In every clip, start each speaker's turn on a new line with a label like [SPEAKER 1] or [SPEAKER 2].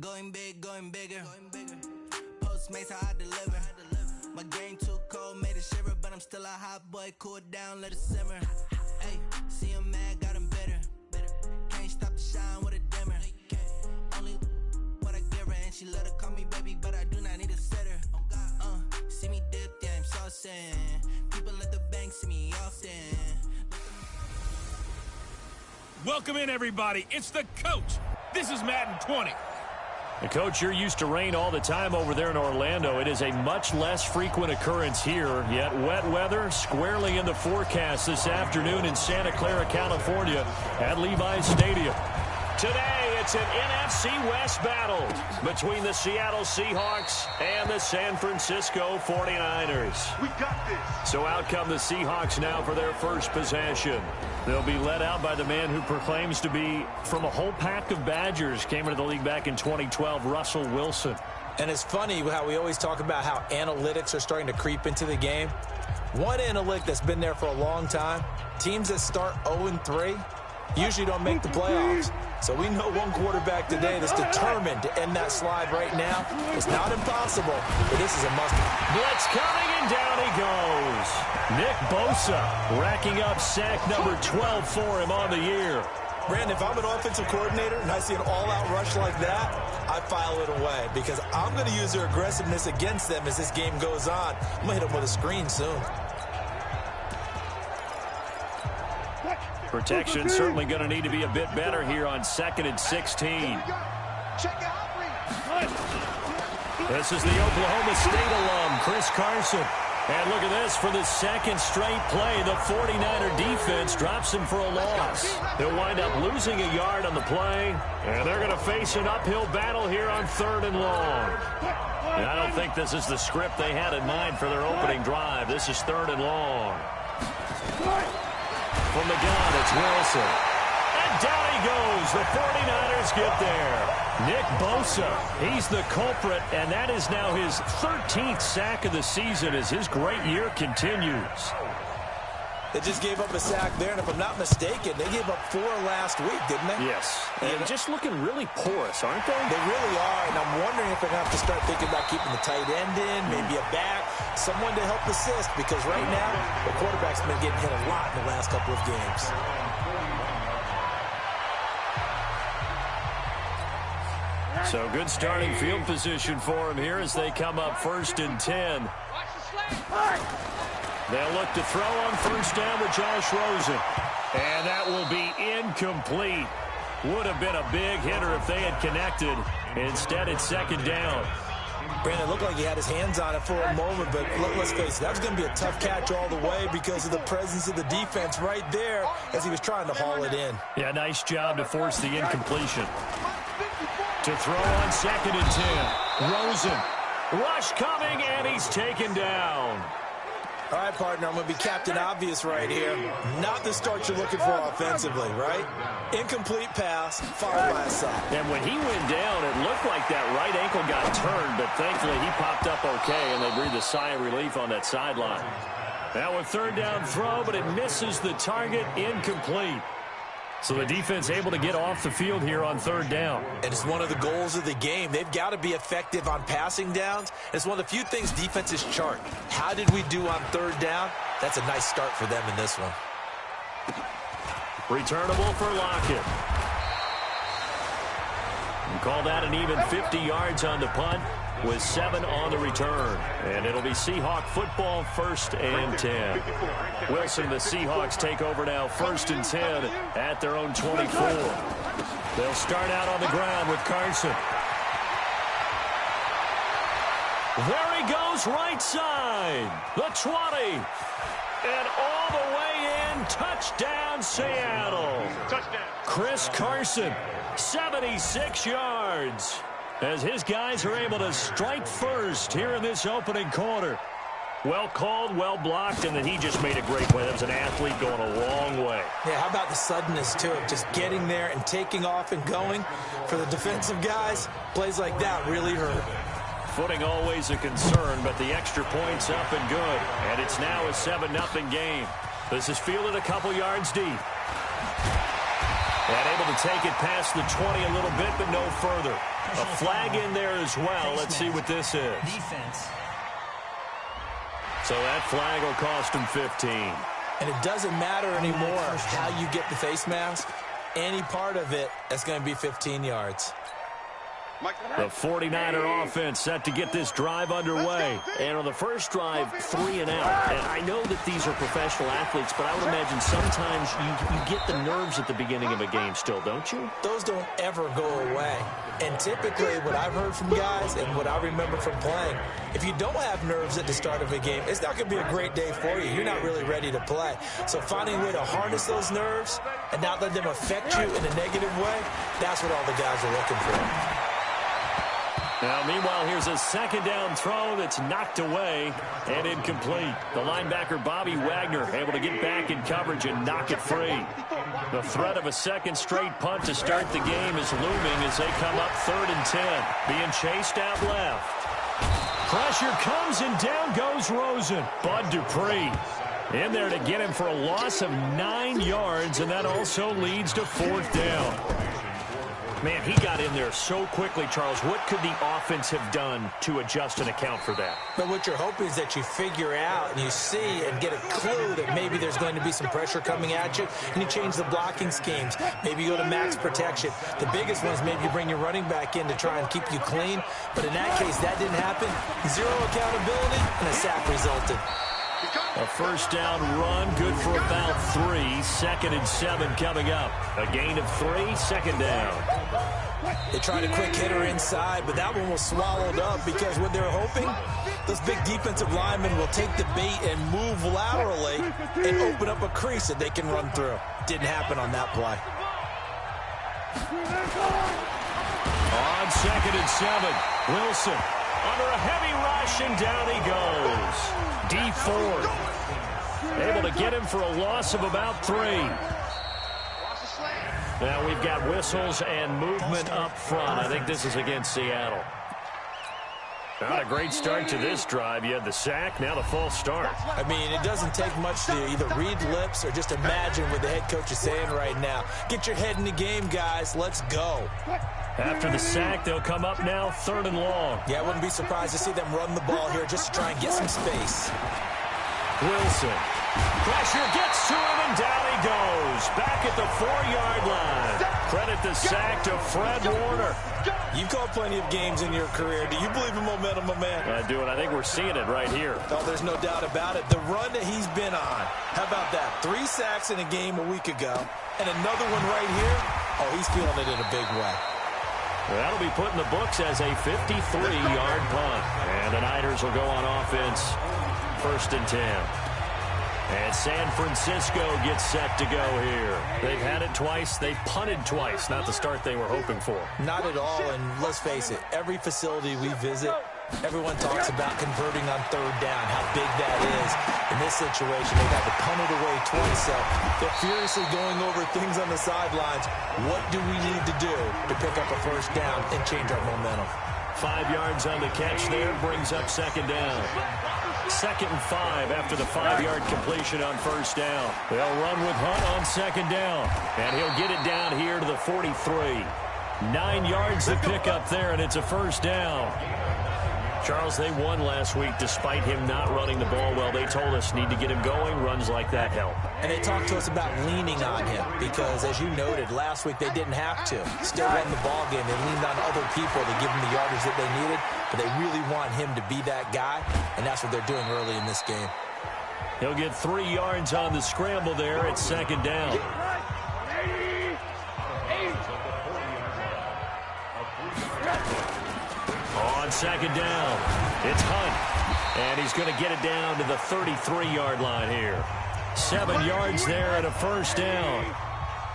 [SPEAKER 1] Going big, going bigger. Postmates, how I deliver. My game too cold, made it shiver, but I'm still a hot boy. Cool it down, let it simmer. Hey, see him mad, got him bitter. Can't stop the shine with a dimmer. Only what I give her, and she let her call me baby, but I do not need a sitter. See me dip, yeah, I'm saucing. People at the bank see me often.
[SPEAKER 2] Welcome in, everybody. It's the coach. This is Madden 20.
[SPEAKER 3] The coach, you're used to rain all the time over there in Orlando. It is a much less frequent occurrence here, yet wet weather squarely in the forecast this afternoon in Santa Clara, California at Levi's Stadium. Today, it's an NFC West battle between the Seattle Seahawks and the San Francisco 49ers.
[SPEAKER 4] We got this.
[SPEAKER 3] So out come the Seahawks now for their first possession. They'll be led out by the man who proclaims to be from a whole pack of Badgers. Came into the league back in 2012, Russell Wilson.
[SPEAKER 5] And it's funny how we always talk about how analytics are starting to creep into the game. One analytic that's been there for a long time, teams that start 0-3 usually don't make the playoffs. So we know one quarterback today that's determined to end that slide right now. It's not impossible, but this is a must.
[SPEAKER 3] Blitz coming, and down he goes. Nick Bosa racking up sack number 12 for him on the year.
[SPEAKER 5] Brandon, if I'm an offensive coordinator and I see an all-out rush like that, I file it away because I'm going to use their aggressiveness against them as this game goes on. I'm going to hit them with a screen soon.
[SPEAKER 3] Protection certainly going to need to be a bit better here on 2nd and 16. This is the Oklahoma State alum, Chris Carson. And look at this, for the second straight play, the 49er defense drops him for a loss. They'll wind up losing a yard on the play, and they're going to face an uphill battle here on 3rd and long. And I don't think this is the script they had in mind for their opening drive. This is 3rd and long. From the gun, it's Wilson. And down he goes. The 49ers get there. Nick Bosa, he's the culprit, and that is now his 13th sack of the season as his great year continues.
[SPEAKER 5] They just gave up a sack there, and if I'm not mistaken, they gave up 4 last week, didn't they?
[SPEAKER 3] Yes. And just looking really porous, aren't they?
[SPEAKER 5] They really are, and I'm wondering if they're going to have to start thinking about keeping the tight end in, maybe a back, someone to help assist, because right now, the quarterback's been getting hit a lot in the last couple of games.
[SPEAKER 3] So good starting field position for him here as they come up 1st and 10. They'll look to throw on 1st down with Josh Rosen. And that will be incomplete. Would have been a big hitter if they had connected. Instead, it's 2nd down.
[SPEAKER 5] Brandon, looked like he had his hands on it for a moment, but let's face it, that was going to be a tough catch all the way because of the presence of the defense right there as he was trying to haul it in.
[SPEAKER 3] Yeah, nice job to force the incompletion. To throw on 2nd and 10. Rosen. Rush coming, and he's taken down.
[SPEAKER 5] All right, partner, I'm going to be Captain Obvious right here. Not the start you're looking for offensively, right? Incomplete pass, followed by a sack.
[SPEAKER 3] And when he went down, it looked like that right ankle got turned, but thankfully he popped up okay, and they breathed a sigh of relief on that sideline. Now a 3rd down throw, but it misses the target, incomplete. So the defense able to get off the field here on 3rd down.
[SPEAKER 5] And it's one of the goals of the game. They've got to be effective on passing downs. It's one of the few things defenses chart. How did we do on 3rd down? That's a nice start for them in this one.
[SPEAKER 3] Returnable for Lockett. And call that an even 50 yards on the punt with 7 on the return. And it'll be Seahawk football, 1st and 10. Wilson, the Seahawks take over now 1st and 10 at their own 24. They'll start out on the ground with Carson. There he goes, right side. The 20. And all the way in, touchdown Seattle.
[SPEAKER 4] Touchdown.
[SPEAKER 3] Chris Carson, 76 yards. As his guys are able to strike first here in this opening quarter. Well called, well blocked, and then he just made a great play. That was an athlete going a long way.
[SPEAKER 5] Yeah, how about the suddenness, too, of just getting there and taking off and going? For the defensive guys, plays like that really hurt.
[SPEAKER 3] Footing always a concern, but the extra point's up and good. And it's now a 7-0 game. This is fielded a couple yards deep. And able to take it past the 20 a little bit, but no further. A flag in there as well. Let's see what this is.
[SPEAKER 1] Defense.
[SPEAKER 3] So that flag will cost him 15.
[SPEAKER 5] And it doesn't matter anymore how you get the face mask. Any part of it, that's going to be 15 yards.
[SPEAKER 3] The 49er offense set to get this drive underway. And on the first drive, 3 and out. And I know that these are professional athletes, but I would imagine sometimes you get the nerves at the beginning of a game still, don't you?
[SPEAKER 5] Those don't ever go away. And typically what I've heard from guys and what I remember from playing, if you don't have nerves at the start of a game, it's not going to be a great day for you. You're not really ready to play. So finding a way to harness those nerves and not let them affect you in a negative way, that's what all the guys are looking for.
[SPEAKER 3] Now, meanwhile, here's a second down throw that's knocked away and incomplete. The linebacker, Bobby Wagner, able to get back in coverage and knock it free. The threat of a second straight punt to start the game is looming as they come up 3rd and 10. Being chased out left. Pressure comes and down goes Rosen. Bud Dupree in there to get him for a loss of 9 yards, and that also leads to 4th down. Man, he got in there so quickly, Charles. What could the offense have done to adjust and account for that?
[SPEAKER 5] But what you're hoping is that you figure out and you see and get a clue that maybe there's going to be some pressure coming at you, and you change the blocking schemes. Maybe you go to max protection. The biggest one is maybe you bring your running back in to try and keep you clean. But in that case, that didn't happen. 0 accountability, and a sack resulted.
[SPEAKER 3] A first down run, good for about 3. 2nd and 7 coming up. A gain of 3, 2nd down.
[SPEAKER 5] They tried a quick hitter inside, but that one was swallowed up because what they're hoping, those big defensive linemen will take the bait and move laterally and open up a crease that they can run through. Didn't happen on that play.
[SPEAKER 3] On 2nd and 7, Wilson under a heavy rush, and down he goes. D Ford able to get him for a loss of about 3. Now we've got whistles and movement up front. I think this is against Seattle. Not a great start to this drive. You had the sack, now the false start.
[SPEAKER 5] I mean, it doesn't take much to either read lips or just imagine what the head coach is saying right now. Get your head in the game, guys. Let's go.
[SPEAKER 3] After the sack, they'll come up now 3rd and long.
[SPEAKER 5] Yeah, I wouldn't be surprised to see them run the ball here just to try and get some space.
[SPEAKER 3] Wilson. Pressure gets to him, and down he goes. Back at the 4-yard line. Credit the sack to Fred Warner.
[SPEAKER 5] You've called plenty of games in your career. Do you believe in momentum, my man?
[SPEAKER 3] I do, and I think we're seeing it right here.
[SPEAKER 5] Oh, there's no doubt about it. The run that he's been on. How about that? 3 sacks in a game a week ago, and another one right here. Oh, he's feeling it in a big way.
[SPEAKER 3] Well, that'll be put in the books as a 53-yard punt. And the Niners will go on offense, 1st and 10. And San Francisco gets set to go here. They've had it twice. They've punted twice. Not the start they were hoping for.
[SPEAKER 5] Not at all, and let's face it, every facility we visit, everyone talks about converting on 3rd down, how big that is. In this situation, they've had to punt it away twice, so they're furiously going over things on the sidelines. What do we need to do to pick up a 1st down and change our momentum?
[SPEAKER 3] 5 yards on the catch there, brings up 2nd down. 2nd and 5 after the 5-yard completion on 1st down. They'll run with Hunt on 2nd down, and he'll get it down here to the 43. 9 yards to pick up there, and it's a 1st down. Charles, they won last week despite him not running the ball well. They told us need to get him going. Runs like that help.
[SPEAKER 5] And they talked to us about leaning on him because, as you noted, last week they didn't have to. Still won the ball game. They leaned on other people to give them the yardage that they needed, but they really want him to be that guy, and that's what they're doing early in this game.
[SPEAKER 3] He'll get 3 yards on the scramble there at 2nd down. On 2nd down, it's Hunt, and he's going to get it down to the 33-yard line here. 7 yards there and a 1st down.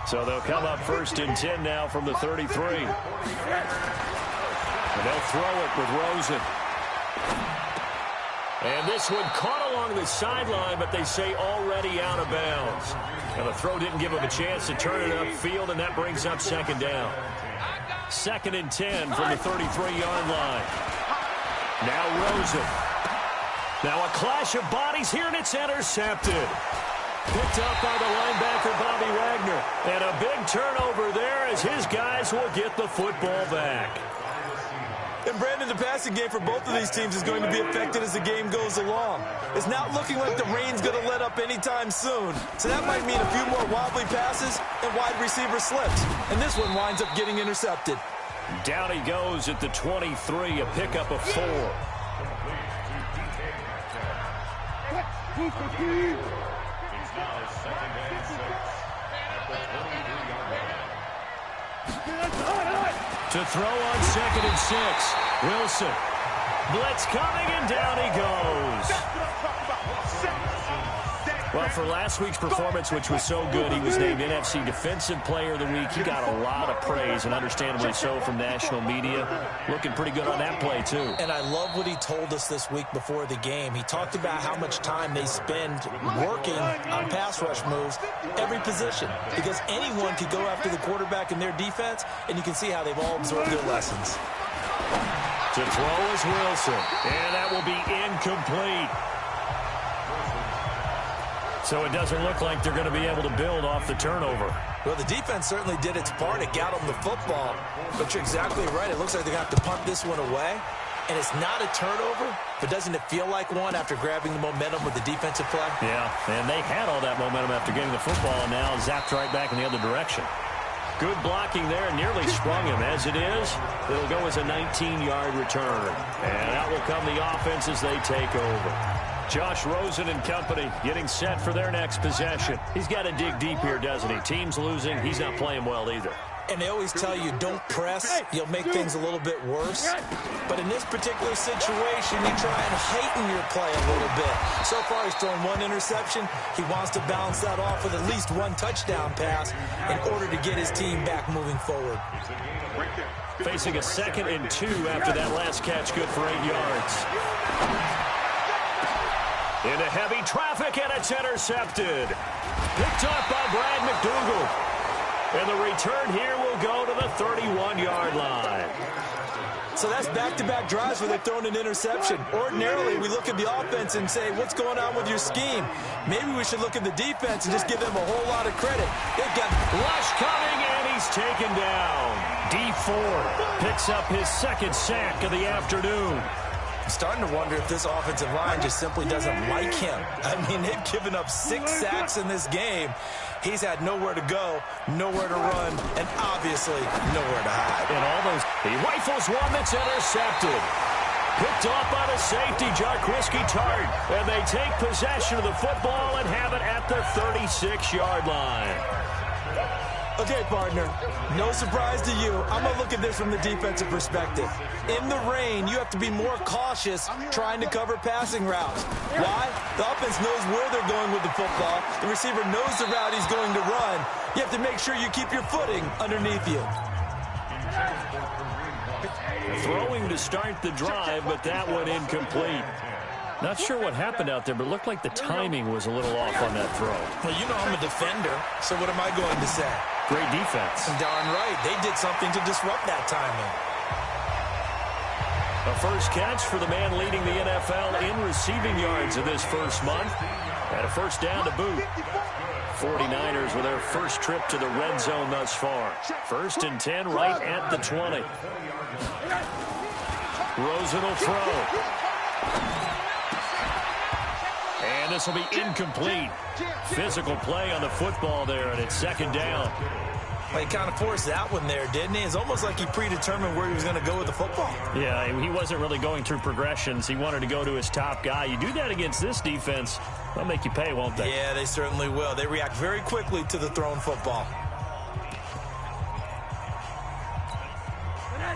[SPEAKER 3] So they'll come up 1st and 10 now from the 33. And they'll throw it with Rosen. And this one caught along the sideline, but they say already out of bounds. Now the throw didn't give him a chance to turn it upfield, and that brings up 2nd down. 2nd and 10 from the 33-yard line. Now Rosen. Now a clash of bodies here, and it's intercepted. Picked up by the linebacker, Bobby Wagner. And a big turnover there as his guys will get the football back.
[SPEAKER 5] And, Brandon, the passing game for both of these teams is going to be affected as the game goes along. It's not looking like the rain's going to let up anytime soon. So that might mean a few more wobbly passes and wide receiver slips. And this one winds up getting intercepted.
[SPEAKER 3] Down he goes at the 23, a pickup of 4. To throw on 2nd and 6. Wilson. Blitz coming, and down he goes. Well, for last week's performance, which was so good, he was named NFC Defensive Player of the Week. He got a lot of praise, and understandably so, from national media. Looking pretty good on that play, too.
[SPEAKER 5] And I love what he told us this week before the game. He talked about how much time they spend working on pass rush moves, every position, because anyone could go after the quarterback in their defense, and you can see how they've all absorbed their lessons.
[SPEAKER 3] To throw is Wilson, and that will be incomplete. So it doesn't look like they're going to be able to build off the turnover.
[SPEAKER 5] Well, the defense certainly did its part. It got them the football. But you're exactly right. It looks like they're going to have to punt this one away. And it's not a turnover, but doesn't it feel like one after grabbing the momentum with the defensive play?
[SPEAKER 3] Yeah, and they had all that momentum after getting the football, and now zapped right back in the other direction. Good blocking there, nearly sprung him. As it is, it'll go as a 19-yard return. And out will come the offense as they take over. Josh Rosen and company getting set for their next possession. He's got to dig deep here, doesn't he? Team's losing. He's not playing well either.
[SPEAKER 5] And they always tell you, don't press. You'll make things a little bit worse. But in this particular situation, you try and heighten your play a little bit. So far, he's thrown 1 interception. He wants to balance that off with at least 1 touchdown pass in order to get his team back moving forward.
[SPEAKER 3] Facing a 2nd and 2 after that last catch, good for 8 yards. Into heavy traffic, and it's intercepted. Picked up by Brad McDougal. And the return here will go to the 31-yard line.
[SPEAKER 5] So that's back-to-back drives where they've thrown an interception. Ordinarily, we look at the offense and say, what's going on with your scheme? Maybe we should look at the defense and just give them a whole lot of credit. They've got
[SPEAKER 3] Rush coming, and he's taken down. Dee Ford picks up his 2nd sack of the afternoon.
[SPEAKER 5] I'm starting to wonder if this offensive line just simply doesn't like him. I mean, they've given up 6 sacks in this game. He's had nowhere to go, nowhere to run, and obviously nowhere to hide.
[SPEAKER 3] And all those, he rifles one that's intercepted. Picked off by the safety, Jarquiski Tart. And they take possession of the football and have it at the 36-yard line.
[SPEAKER 5] Okay, partner, no surprise to you. I'm going to look at this from the defensive perspective. In the rain, you have to be more cautious trying to cover passing routes. Why? The offense knows where they're going with the football. The receiver knows the route he's going to run. You have to make sure you keep your footing underneath you.
[SPEAKER 3] Throwing to start the drive, but that one incomplete. Not sure what happened out there, but it looked like the timing was a little off on that throw.
[SPEAKER 5] Well, you know I'm a defender, so what am I going to say?
[SPEAKER 3] Great defense.
[SPEAKER 5] Darn right. They did something to disrupt that timing.
[SPEAKER 3] A first catch for the man leading the NFL in receiving yards in this first month. And a first down to boot. 49ers with their first trip to the red zone thus far. 1st and 10 right at the 20. Rosen will throw. And this will be incomplete. Physical play on the football there, and it's 2nd down.
[SPEAKER 5] Well, he kind of forced that one there, didn't he? It's almost like he predetermined where he was going to go with the football.
[SPEAKER 3] Yeah, he wasn't really going through progressions. He wanted to go to his top guy. You do that against this defense, they'll make you pay, won't they?
[SPEAKER 5] Yeah, they certainly will. They react very quickly to the thrown football.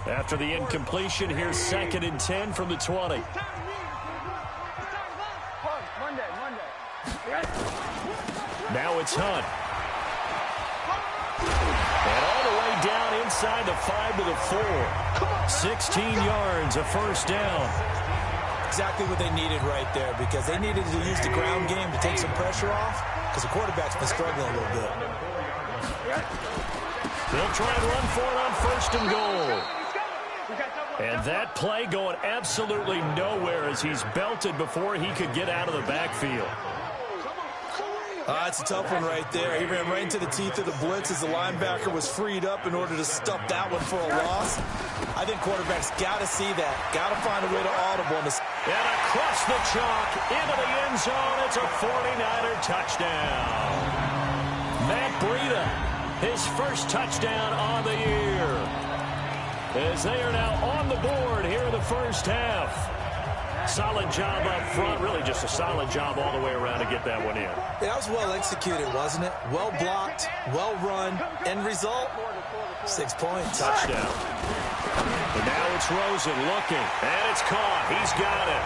[SPEAKER 3] After the incompletion, here's 2nd and 10 from the 20. Now it's Hunt. And all the way down inside the 5 to the 4. 16 yards, a first down.
[SPEAKER 5] Exactly what they needed right there, because they needed to use the ground game to take some pressure off, because the quarterback's been struggling a little bit.
[SPEAKER 3] They'll try and run for it on 1st and goal. And that play going absolutely nowhere as he's belted before he could get out of the backfield.
[SPEAKER 5] It's a tough one right there. He ran right into the teeth of the blitz as the linebacker was freed up in order to stuff that one for a loss. I think quarterbacks got to see that. Got to find a way to audible. And
[SPEAKER 3] across the chalk, into the end zone, it's a 49er touchdown. Matt Breida, his first touchdown on the year. As they are now on the board here in the first half. Solid job up front, really just a solid job all the way around to get that one in.
[SPEAKER 5] That was well executed, wasn't it? Well blocked, well run. End result, 6 points.
[SPEAKER 3] Touchdown. And now it's Rosen looking, and it's caught. He's got it.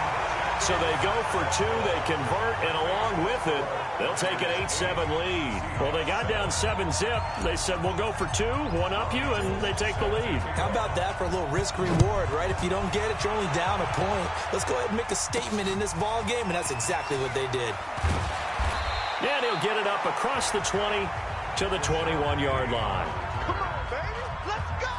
[SPEAKER 3] So they go for two, they convert, and along with it, they'll take an 8-7 lead. Well, they got down 7-zip. They said, we'll go for two, one up you, and they take the lead.
[SPEAKER 5] How about that for a little risk-reward, right? If you don't get it, you're only down a point. Let's go ahead and make a statement in this ball game, and that's exactly what they did.
[SPEAKER 3] And he'll get it up across the 20 to the 21-yard line.
[SPEAKER 4] Come on, baby. Let's go.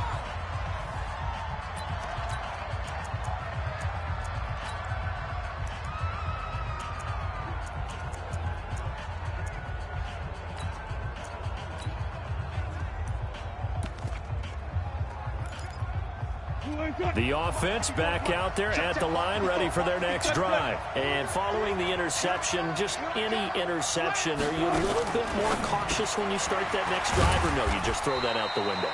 [SPEAKER 3] The offense back out there at the line, ready for their next drive. And following the interception, just any interception, are you a little bit more cautious when you start that next drive, or no, you just throw that out the window?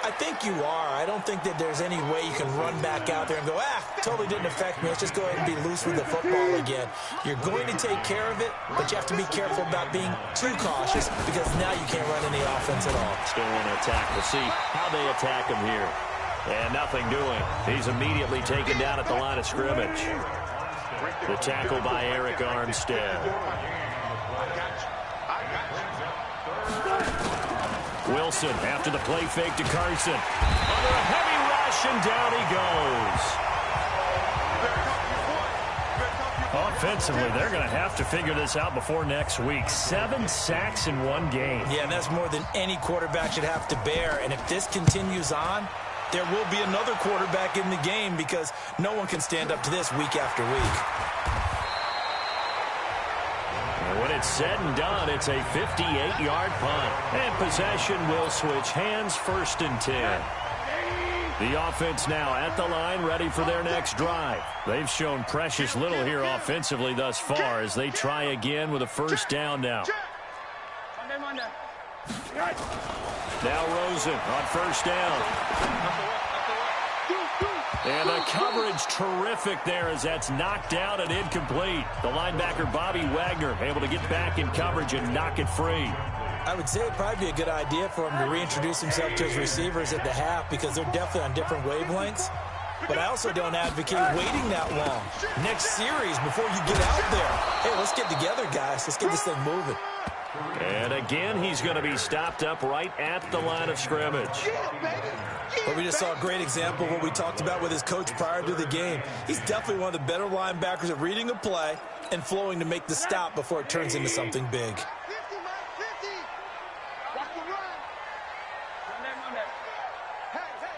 [SPEAKER 5] I think you are. I don't think that there's any way you can run back out there and go, totally didn't affect me. Let's just go ahead and be loose with the football again. You're going to take care of it, but you have to be careful about being too cautious because now you can't run any offense at all.
[SPEAKER 3] Still want to attack. We'll see how they attack him here. And nothing doing. He's immediately taken down at the line of scrimmage. The tackle by Eric Armstead. Wilson after the play fake to Carson. Under a heavy rush, and down he goes. Offensively, they're going to have to figure this out before next week. 7 sacks in one game.
[SPEAKER 5] Yeah, and that's more than any quarterback should have to bear. And if this continues on, there will be another quarterback in the game because no one can stand up to this week after week.
[SPEAKER 3] And when it's said and done, it's a 58-yard punt. And possession will switch hands, 1st and 10. The offense now at the line, ready for their next drive. They've shown precious little here offensively thus far as they try again with a 1st down now. Now Rosen on 1st down. And the coverage terrific there as that's knocked out and incomplete. The linebacker Bobby Wagner able to get back in coverage and knock it free.
[SPEAKER 5] I would say it'd probably be a good idea for him to reintroduce himself to his receivers at the half because they're definitely on different wavelengths. But I also don't advocate waiting that long. Next series before you get out there. Hey, let's get together, guys. Let's get this thing moving.
[SPEAKER 3] And again, he's going to be stopped up right at the line of scrimmage.
[SPEAKER 5] But we just saw a great example of what we talked about with his coach prior to the game. He's definitely one of the better linebackers at reading a play and flowing to make the stop before it turns into something big.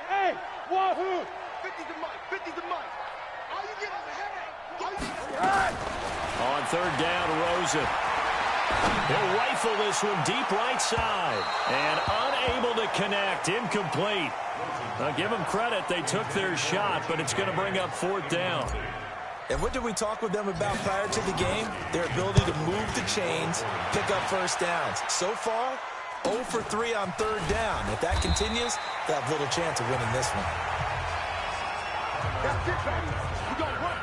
[SPEAKER 4] Hey, wahoo! 50's the mic, 50's the mic. All you get is a headache.
[SPEAKER 3] On 3rd down, Rosen. He'll rifle this one deep right side. And unable to connect. Incomplete. Now give them credit. They took their shot, but it's going to bring up 4th down.
[SPEAKER 5] And what did we talk with them about prior to the game? Their ability to move the chains, pick up 1st downs. So far, 0 for 3 on 3rd down. If that continues, they'll have little chance of winning this one.
[SPEAKER 4] That's it, baby. We gonna run.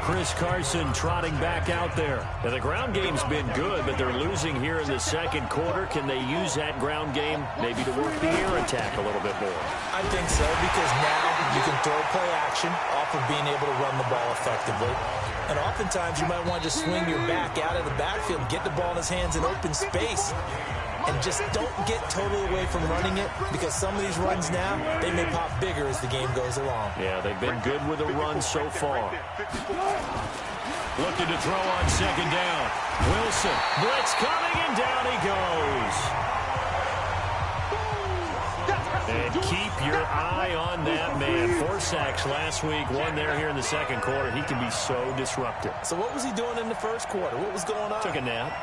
[SPEAKER 3] Chris Carson trotting back out there. Now, the ground game's been good, but they're losing here in the 2nd quarter. Can they use that ground game maybe to work the air attack a little bit more?
[SPEAKER 5] I think so, because now you can throw play action off of being able to run the ball effectively. And oftentimes you might want to just swing your back out of the backfield, get the ball in his hands in open space, and just don't get totally away from running it because some of these runs now, they may pop bigger as the game goes along.
[SPEAKER 3] Yeah, they've been good with the run so far. Looking to throw on 2nd down. Wilson, blitz coming, and down he goes. And keep your eye on that man. 4 sacks last week, 1 there here in the second quarter. He can be so disruptive.
[SPEAKER 5] So what was he doing in the first quarter? What was going on?
[SPEAKER 3] Took a nap.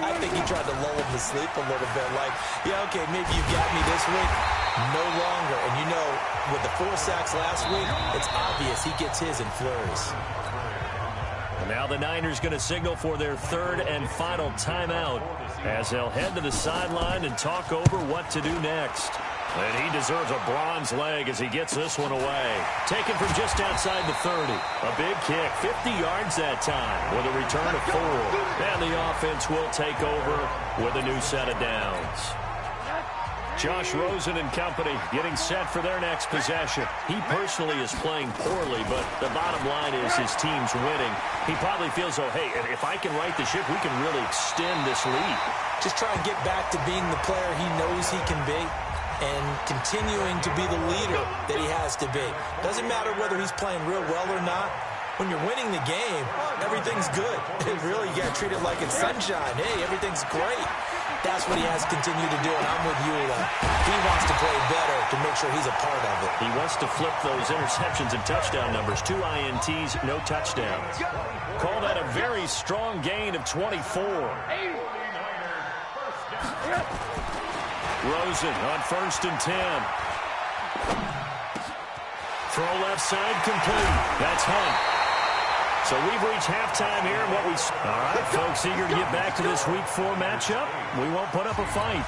[SPEAKER 5] I think he tried to lull him to sleep a little bit. Like, yeah, okay, maybe you got me this week. No longer. And you know, with the 4 sacks last week, it's obvious he gets his in flurries.
[SPEAKER 3] And now the Niners going to signal for their 3rd and final timeout as they'll head to the sideline and talk over what to do next. And he deserves a bronze leg as he gets this one away. Taken from just outside the 30. A big kick, 50 yards that time with a return of 4. And the offense will take over with a new set of downs. Josh Rosen and company getting set for their next possession. He personally is playing poorly, but the bottom line is his team's winning. He probably feels, oh, hey, if I can right the ship, we can really extend this lead.
[SPEAKER 5] Just try and get back to being the player he knows he can be and continuing to be the leader that he has to be. Doesn't matter whether he's playing real well or not. When you're winning the game, everything's good. Really, you got to treat it like it's sunshine. Hey, everything's great. That's what he has to continue to do, and I'm with you. He wants to play better to make sure he's a part of it.
[SPEAKER 3] He wants to flip those interceptions and touchdown numbers. 2 INTs, no touchdowns. Call that a very strong gain of 24. Rosen on 1st and 10. Throw left side complete. That's Hunt. So we've reached halftime here. All right, folks, eager to get back to this Week 4 matchup. We won't put up a fight.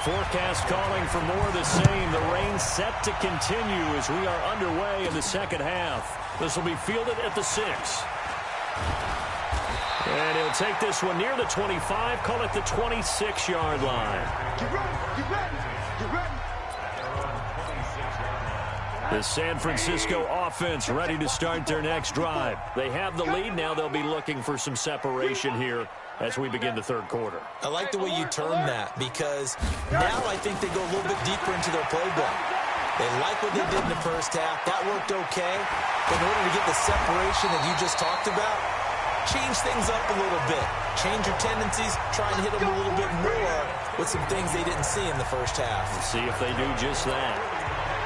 [SPEAKER 3] Forecast calling for more of the same. The rain set to continue as we are underway in the second half. This will be fielded at the 6. And he'll take this one near the 25, call it the 26-yard line.
[SPEAKER 4] Get ready, get ready, get ready.
[SPEAKER 3] The San Francisco offense ready to start their next drive. They have the lead. Now they'll be looking for some separation here as we begin the 3rd quarter.
[SPEAKER 5] I like the way you term that because now I think they go a little bit deeper into their playbook. They like what they did in the first half. That worked okay. But in order to get the separation that you just talked about, change things up a little bit. Change your tendencies. Try and hit them a little bit more with some things they didn't see in the first half.
[SPEAKER 3] Let's see if they do just that.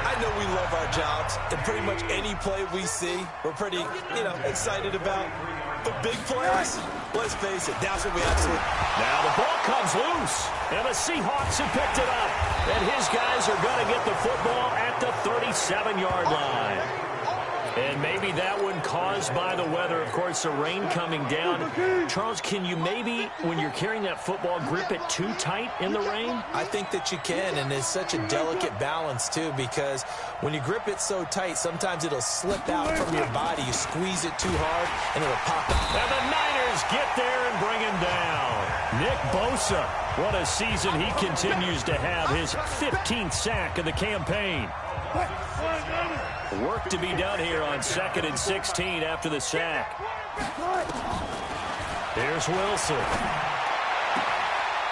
[SPEAKER 5] I know we love our jobs, and pretty much any play we see, we're pretty, excited about. But big plays, let's face it, that's what we absolutely...
[SPEAKER 3] Now the ball comes loose, and the Seahawks have picked it up. And his guys are going to get the football at the 37-yard line. And maybe that one caused by the weather. Of course, the rain coming down. Charles, can you maybe, when you're carrying that football, grip it too tight in the rain?
[SPEAKER 5] I think that you can, and it's such a delicate balance, too, because when you grip it so tight, sometimes it'll slip out from your body. You squeeze it too hard, and it'll pop out.
[SPEAKER 3] And the Niners get there and bring him down. Nick Bosa, what a season he continues to have. His 15th sack of the campaign. Work to be done here on 2nd and 16 after the sack. Here's Wilson.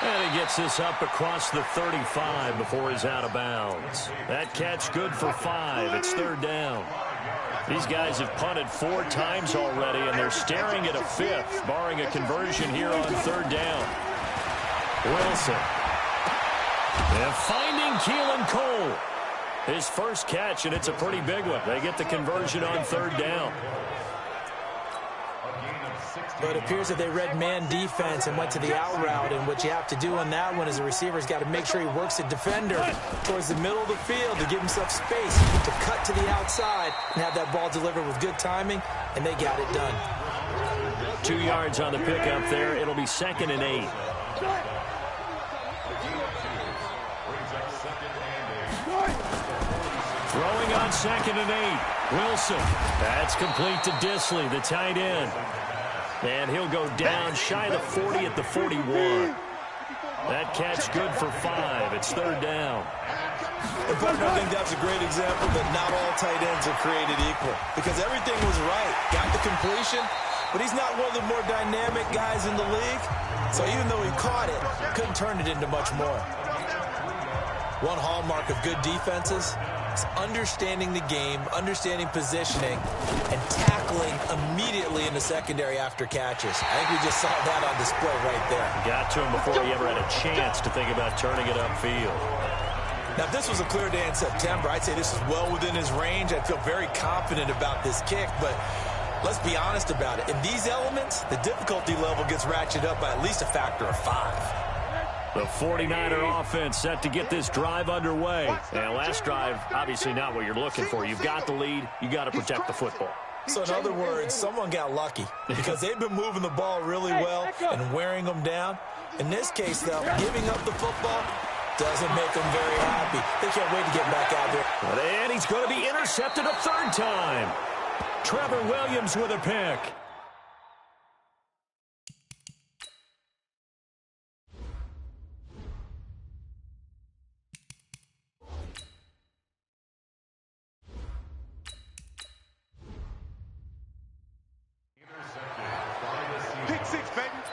[SPEAKER 3] And he gets this up across the 35 before he's out of bounds. That catch good for 5. It's 3rd down. These guys have punted 4 times already, and they're staring at a 5th, barring a conversion here on 3rd down. Wilson. And finding Keelan Cole. His first catch, and it's a pretty big one. They get the conversion on 3rd down.
[SPEAKER 5] But it appears that they read man defense and went to the out route, and what you have to do on that one is the receiver's got to make sure he works the defender towards the middle of the field to give himself space to cut to the outside and have that ball delivered with good timing, and they got it done.
[SPEAKER 3] 2 yards on the pickup there. It'll be 2nd and 8. Throwing on 2nd and 8. Wilson. That's complete to Disley, the tight end. And he'll go down shy of the 40 at the 41. That catch good for 5. It's 3rd down.
[SPEAKER 5] In fact, I think that's a great example that not all tight ends are created equal. Because everything was right. Got the completion, but he's not one of the more dynamic guys in the league. So even though he caught it, couldn't turn it into much more. One hallmark of good defenses, is understanding the game, understanding positioning, and tackling immediately in the secondary after catches. I think we just saw that on display right there.
[SPEAKER 3] Got to him before he ever had a chance to think about turning it upfield.
[SPEAKER 5] Now, if this was a clear day in September, I'd say this is well within his range. I'd feel very confident about this kick, but let's be honest about it. In these elements, the difficulty level gets ratcheted up by at least a factor of 5.
[SPEAKER 3] The 49er offense set to get this drive underway. And last drive, obviously not what you're looking for. You've got the lead. You got to protect the football.
[SPEAKER 5] So in other words, someone got lucky because they've been moving the ball really well and wearing them down. In this case, though, giving up the football doesn't make them very happy. They can't wait to get back out there.
[SPEAKER 3] And he's going to be intercepted a third time. Trevor Williams with a pick.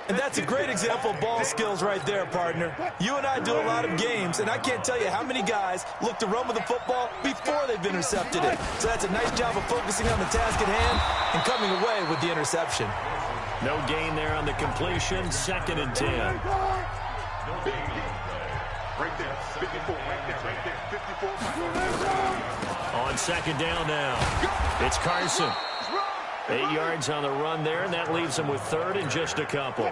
[SPEAKER 5] And that's a great example of ball skills right there, partner. You and I do a lot of games, and I can't tell you how many guys look to run with the football before they've intercepted it. So that's a nice job of focusing on the task at hand and coming away with the interception.
[SPEAKER 3] No gain there on the completion. 2nd and 10.
[SPEAKER 4] Right there, 54, right there, 54.
[SPEAKER 3] On 2nd down now. It's Carson. 8 yards on the run there, and that leaves him with 3rd and just a couple.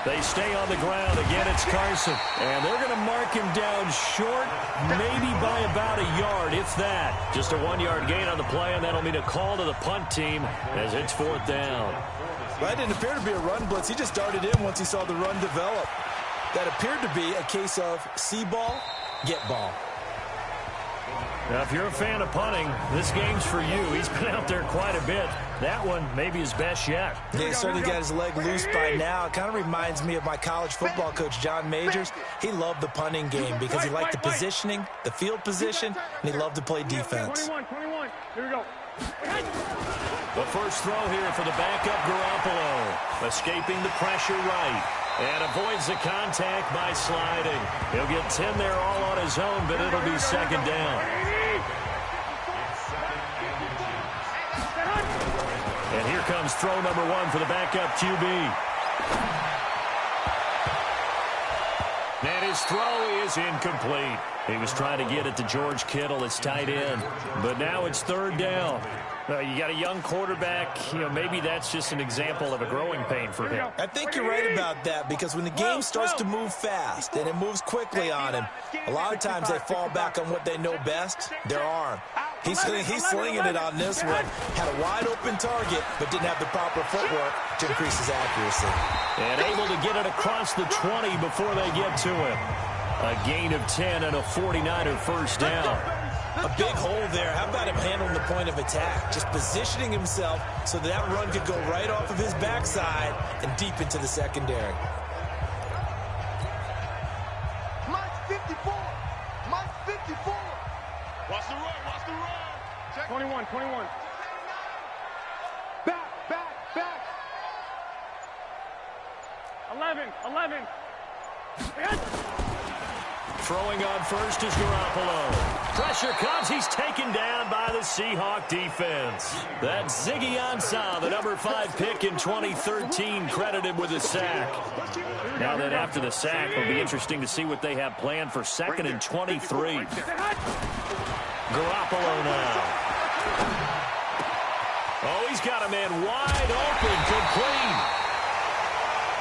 [SPEAKER 3] They stay on the ground. Again, it's Carson. And they're going to mark him down short, maybe by about a yard, if that. Just a 1-yard gain on the play, and that'll mean a call to the punt team as it's 4th down.
[SPEAKER 5] That didn't appear to be a run blitz. He just darted in once he saw the run develop. That appeared to be a case of see ball, get ball.
[SPEAKER 3] Now, if you're a fan of punting, this game's for you. He's been out there quite a bit. That one maybe his best yet.
[SPEAKER 5] Yeah, he certainly got his leg loose by now. It kind of reminds me of my college football coach, John Majors. He loved the punting game because he liked the positioning, the field position, and he loved to play defense.
[SPEAKER 4] 21. Here we go.
[SPEAKER 3] The first throw here for the backup Garoppolo. Escaping the pressure right. And avoids the contact by sliding. He'll get 10 there all on his own, but it'll be 2nd down. And here comes throw number 1 for the backup QB. And his throw is incomplete. He was trying to get it to George Kittle, his tight end. But now it's 3rd down. You got a young quarterback. Maybe that's just an example of a growing pain for him.
[SPEAKER 5] I think you're right about that because when the game starts to move fast and it moves quickly on him, a lot of times they fall back on what they know best, their arm. He's slinging it on this one. Had a wide-open target, but didn't have the proper footwork to increase his accuracy.
[SPEAKER 3] And able to get it across the 20 before they get to him. A gain of 10 and a 49er first down.
[SPEAKER 5] A big hole there. How about him handling the point of attack? Just positioning himself so that run could go right off of his backside and deep into the secondary.
[SPEAKER 4] Mike 54. Mike 54. Watch the run. Watch the run. Check. 21. Back. 11.
[SPEAKER 3] Throwing on first is Garoppolo. Pressure comes. He's taken down by the Seahawk defense. That's Ziggy Ansah, the number 5 pick in 2013, credited with a sack. Now that after the sack, it'll be interesting to see what they have planned for 2nd and 23. Garoppolo now. Oh, he's got a man wide open, complete.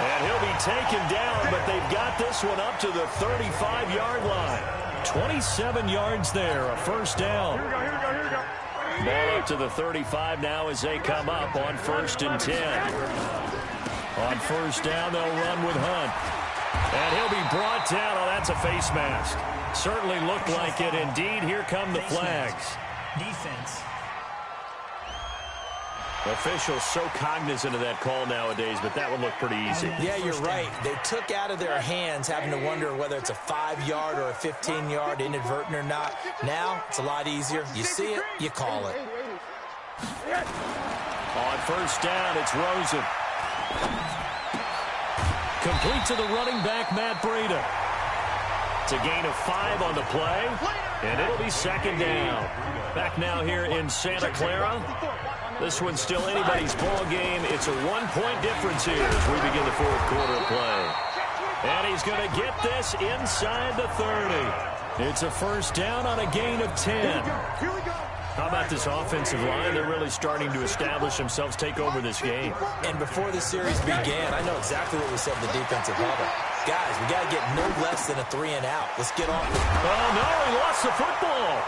[SPEAKER 3] And he'll be taken down, but they've got this one up to the 35-yard line. 27 yards there, a first down.
[SPEAKER 4] Here we go.
[SPEAKER 3] Ball up to the 35 now as they come up on 1st and 10. On 1st down, they'll run with Hunt. And he'll be brought down. Oh, that's a face mask. Certainly looked like it. Indeed, here come the flags.
[SPEAKER 6] Defense.
[SPEAKER 3] Officials so cognizant of that call nowadays, but that would look pretty easy.
[SPEAKER 5] Yeah, you're right. They took out of their hands having to wonder whether it's a 5-yard or a 15-yard, inadvertent or not. Now, it's a lot easier. You see it, you call it.
[SPEAKER 3] On 1st down, it's Rosen. Complete to the running back, Matt Breida. It's a gain of 5 on the play, and it'll be second down. Back now here in Santa Clara. This one's still anybody's ball game. It's a 1-point difference here as we begin the fourth quarter of play. And he's going to get this inside the 30. It's a first down on a gain of 10. How about this offensive line? They're really starting to establish themselves, take over this game.
[SPEAKER 5] And before the series began, I know exactly what we said in the defensive huddle. Guys, we got to get no less than a 3-and-out. Let's get off.
[SPEAKER 3] Oh, no, he lost the football.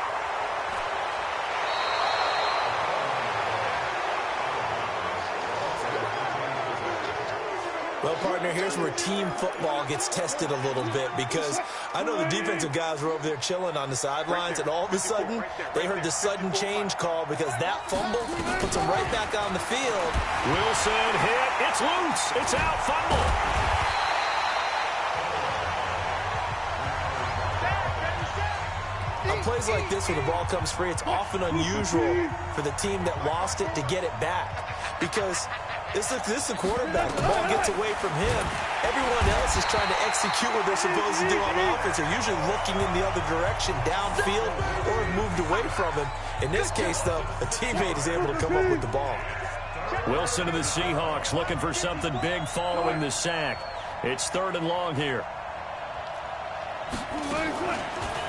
[SPEAKER 5] Well, partner, here's where team football gets tested a little bit because I know the defensive guys were over there chilling on the sidelines, and all of a sudden, they heard the sudden change call because that fumble puts them right back on the field.
[SPEAKER 3] Wilson hit. It's loose. It's out. Fumble.
[SPEAKER 5] On plays like this where the ball comes free, it's often unusual for the team that lost it to get it back because this is the quarterback. The ball gets away from him. Everyone else is trying to execute what they're supposed to do on offense. They're usually looking in the other direction, downfield, or have moved away from him. In this case, though, a teammate is able to come up with the ball.
[SPEAKER 3] Wilson to the Seahawks looking for something big following the sack. It's 3rd and long here.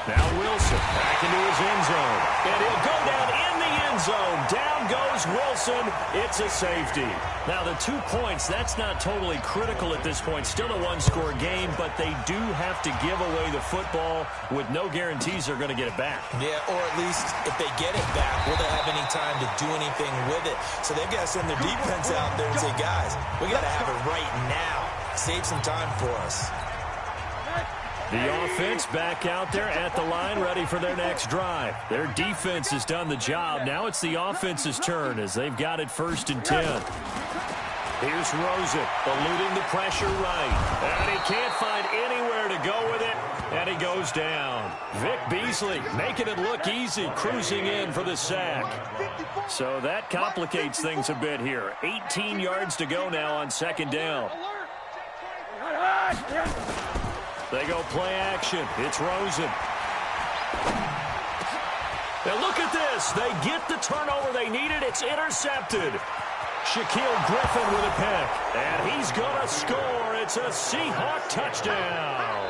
[SPEAKER 3] Now Wilson back into his end zone. And he'll go down in the end zone. Down goes Wilson. It's a safety. Now the 2 points, that's not totally critical at this point. Still a one-score game, but they do have to give away the football with no guarantees they're going to get it back.
[SPEAKER 5] Yeah, or at least if they get it back, will they have any time to do anything with it? So they've got to send their defense out there and say, guys, we got to have it right now. Save some time for us.
[SPEAKER 3] The offense back out there at the line, ready for their next drive. Their defense has done the job. Now it's the offense's turn as they've got it 1st and 10. Here's Rosen, eluding the pressure right. And he can't find anywhere to go with it, and he goes down. Vic Beasley making it look easy, cruising in for the sack. So that complicates things a bit here. 18 yards to go now on 2nd down. They go play action. It's Rosen. Now look at this. They get the turnover they needed. It's intercepted. Shaquille Griffin with a pick. And he's going to score. It's a Seahawk touchdown.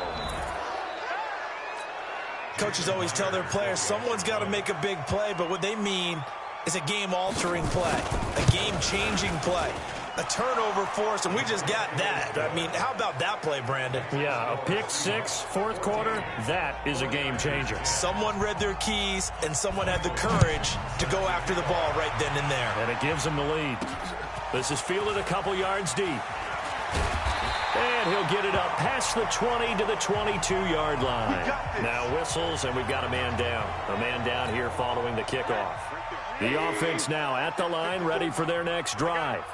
[SPEAKER 5] Coaches always tell their players someone's got to make a big play, but what they mean is a game-altering play, a game-changing play. A turnover force, and we just got that. I mean, how about that play, Brandon?
[SPEAKER 3] Yeah, a pick 6, 4th quarter, that is a game changer.
[SPEAKER 5] Someone read their keys, and someone had the courage to go after the ball right then and there.
[SPEAKER 3] And it gives them the lead. This is fielded a couple yards deep. And he'll get it up past the 20 to the 22-yard line. Now whistles, and we've got a man down. A man down here following the kickoff. The offense now at the line, ready for their next drive.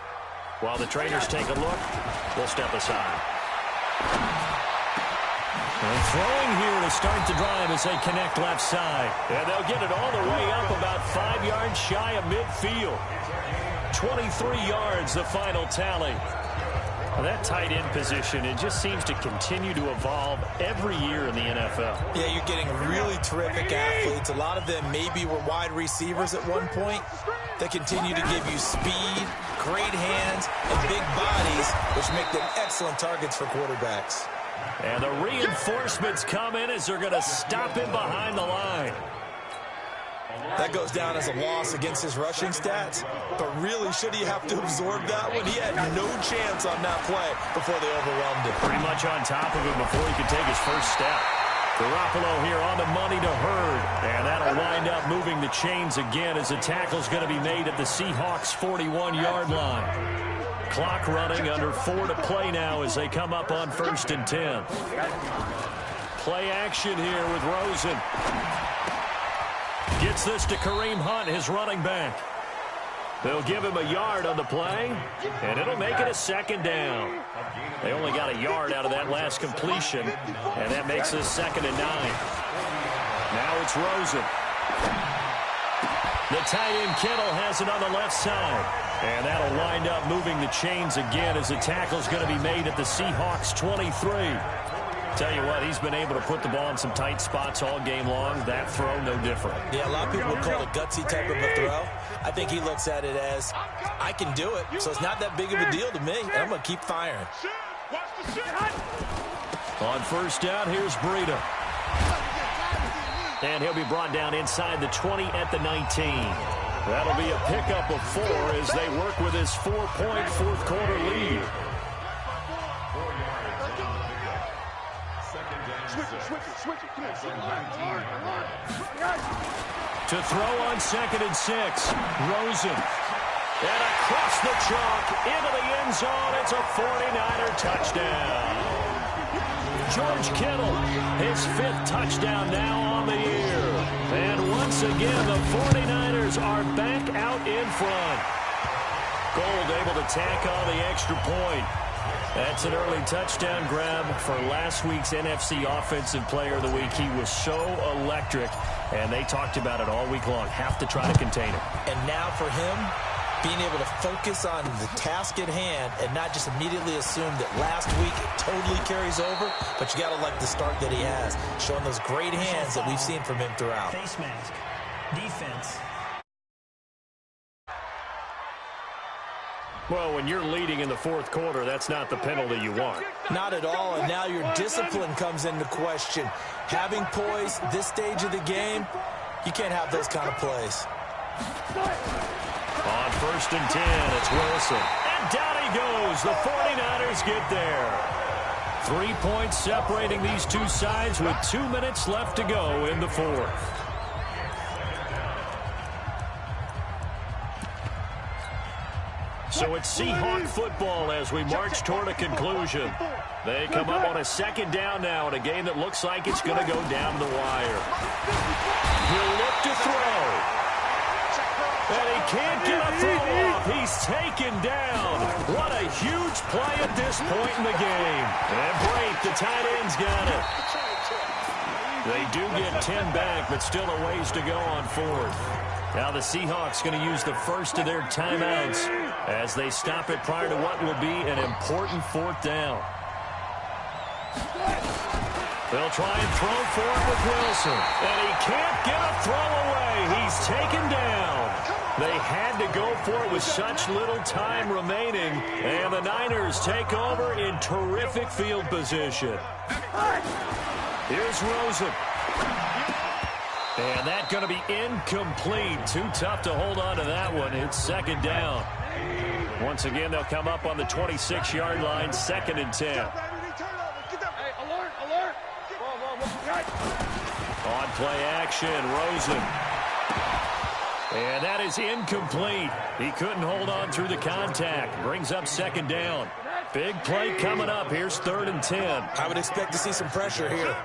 [SPEAKER 3] While the trainers take a look, we'll step aside. And throwing here to start the drive as they connect left side. And they'll get it all the way up about 5 yards shy of midfield. 23 yards, the final tally. Well, that tight end position, it just seems to continue to evolve every year in the NFL.
[SPEAKER 5] Yeah, you're getting really terrific athletes. A lot of them maybe were wide receivers at one point. They continue to give you speed, great hands, and big bodies, which make them excellent targets for quarterbacks.
[SPEAKER 3] And the reinforcements come in as they're going to stop him behind the line.
[SPEAKER 5] That goes down as a loss against his rushing stats, but really, should he have to absorb that one? He had no chance on that play before they overwhelmed him.
[SPEAKER 3] Pretty much on top of him before he could take his first step. Garoppolo here on the money to Hurd, and that'll wind up moving the chains again as the tackle's going to be made at the Seahawks' 41-yard line. Clock running, under 4 to play now as they come up on 1st and 10. Play action here with Rosen. Gets this to Kareem Hunt, his running back. They'll give him a yard on the play, and it'll make it a 2nd down. They only got a yard out of that last completion, and that makes this 2nd and 9. Now it's Rosen. The tight end Kittle has it on the left side. And that'll wind up moving the chains again as the tackle's going to be made at the Seahawks 23. Tell you what, he's been able to put the ball in some tight spots all game long. That throw, no different. Yeah, a lot of people would call it a gutsy type of a throw. I think he looks at it as, I can do it, so it's not that big of a deal to me, and I'm going to keep firing. On first down, here's Breida. And he'll be brought down inside the 20 at the 19. That'll be a pickup of 4 as they work with his 4-point fourth-quarter lead. To throw on 2nd and 6, Rosen. And across the chalk, into the end zone, it's a 49er touchdown. George Kittle, his 5th touchdown now on the year. And once again, the 49ers are back out in front. Gold able to tack on the extra point. That's an early touchdown grab for last week's NFC Offensive Player of the Week. He was so electric, and they talked about it all week long. Have to try to contain him. And now for him, being able to focus on the task at hand and not just immediately assume that last week it totally carries over, but you got to like the start that he has, showing those great hands that we've seen from him throughout.
[SPEAKER 6] Face mask. Defense.
[SPEAKER 3] Well, when you're leading in the fourth quarter, that's not the penalty you want.
[SPEAKER 5] Not at all, and now your discipline comes into question. Having poise this stage of the game, you can't have those kind of plays.
[SPEAKER 3] On 1st and 10, it's Wilson. And down he goes. The 49ers get there. 3 points separating these two sides with 2 minutes left to go in the fourth. So it's Seahawk football as we march toward a conclusion. They come up on a 2nd down now in a game that looks like it's going to go down the wire. He'll look to throw. And he can't get a throw off. He's taken down. What a huge play at this point in the game. And Brate, the tight end's got it. They do get 10 back, but still a ways to go on 4th. Now the Seahawks going to use the first of their timeouts as they stop it prior to what will be an important 4th down. They'll try and throw for it with Wilson. And he can't get a throw away. He's taken down. They had to go for it with such little time remaining. And the Niners take over in terrific field position. Here's Rosen. And that's going to be incomplete. Too tough to hold on to that one. It's 2nd down. Once again, they'll come up on the 26-yard line, 2nd and 10. On play action, Rosen. And that is incomplete. He couldn't hold on through the contact. Brings up 2nd down. Big play coming up. Here's 3rd and 10.
[SPEAKER 5] I would expect to see some pressure here.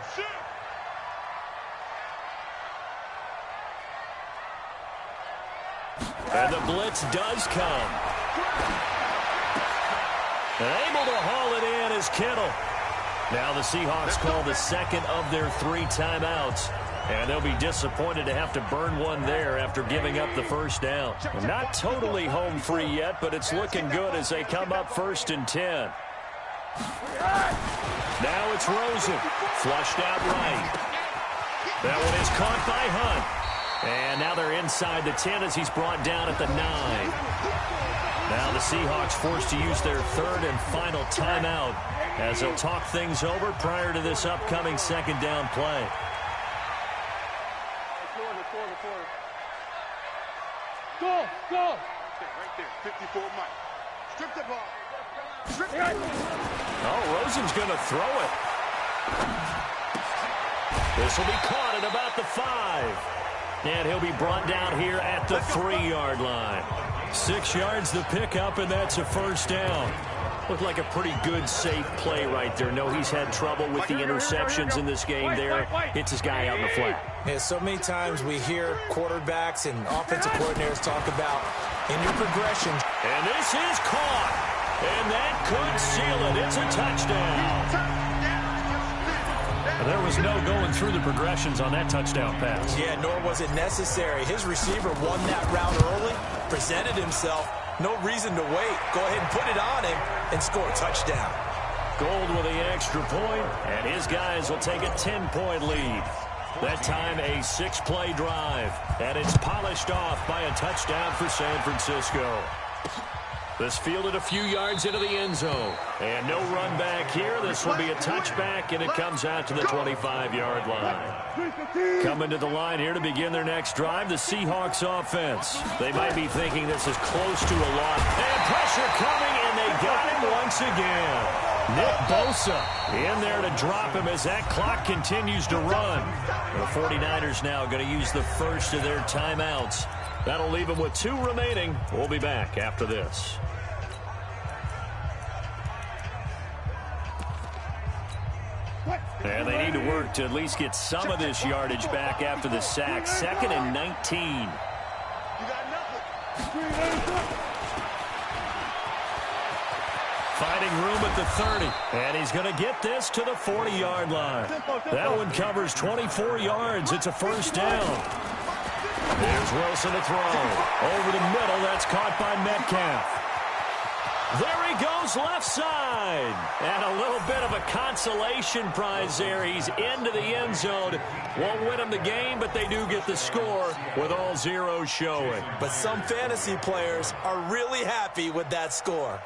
[SPEAKER 3] And the blitz does come. And able to haul it in is Kittle. Now the Seahawks call the 2nd of their 3 timeouts. And they'll be disappointed to have to burn one there after giving up the 1st down. Not totally home free yet, but it's looking good as they come up 1st and 10. Now it's Rosen. Flushed out right. That one is caught by Hunt. And now they're inside the 10 as he's brought down at the 9. Now the Seahawks forced to use their 3rd and final timeout as they'll talk things over prior to this upcoming 2nd down play.
[SPEAKER 4] Go! Okay, right there, 54 Mike. Strip the ball. Strip it.
[SPEAKER 3] Oh, Rosen's going to throw it. This will be caught at about the 5. And he'll be brought down here at the 3-yard line. 6 yards the pickup, and that's a 1st down. Looked like a pretty good, safe play right there. No, he's had trouble with the interceptions in this game there. Hits his guy out in the flat.
[SPEAKER 5] Yeah, so many times we hear quarterbacks and offensive coordinators talk about in your progression.
[SPEAKER 3] And this is caught. And that could seal it. It's a touchdown. There was no going through the progressions on that touchdown pass.
[SPEAKER 5] Yeah, nor was it necessary. His receiver won that route early, presented himself. No reason to wait. Go ahead and put it on him and score a touchdown.
[SPEAKER 3] Gold with the extra point, and his guys will take a 10-point lead. That time a 6-play drive, and it's polished off by a touchdown for San Francisco. This fielded a few yards into the end zone. And no run back here. This will be a touchback, and it comes out to the 25-yard line. Coming to the line here to begin their next drive, the Seahawks offense. They might be thinking this is close to a loss. And pressure coming, and they got him once again. Nick Bosa in there to drop him as that clock continues to run. The 49ers now going to use the first of their timeouts. That'll leave them with 2 remaining. We'll be back after this. And they need to work to at least get some of this yardage back after the sack. 2nd and 19. Finding room at the 30. And he's going to get this to the 40-yard line. That one covers 24 yards. It's a first down. There's Wilson to throw. Over the middle, that's caught by Metcalf. There he goes, left side. And a little bit of a consolation prize there. He's into the end zone. Won't win him the game, but they do get the score with all zeros showing.
[SPEAKER 5] But some fantasy players are really happy with that score.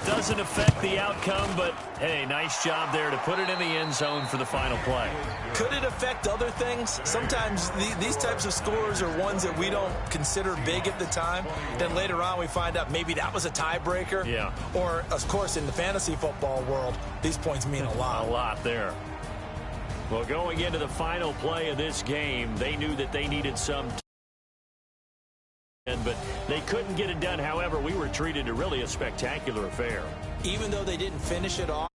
[SPEAKER 3] Doesn't affect the outcome, but, hey, nice job there to put it in the end zone for the final play.
[SPEAKER 5] Could it affect other things? Sometimes these types of scores are ones that we don't consider big at the time. Then later on we find out maybe that was a tiebreaker.
[SPEAKER 3] Yeah.
[SPEAKER 5] Or, of course, in the fantasy football world, these points mean a lot.
[SPEAKER 3] A lot there. Well, going into the final play of this game, they knew that they needed some but they couldn't get it done. However, we were treated to really a spectacular affair.
[SPEAKER 5] Even though they didn't finish it off.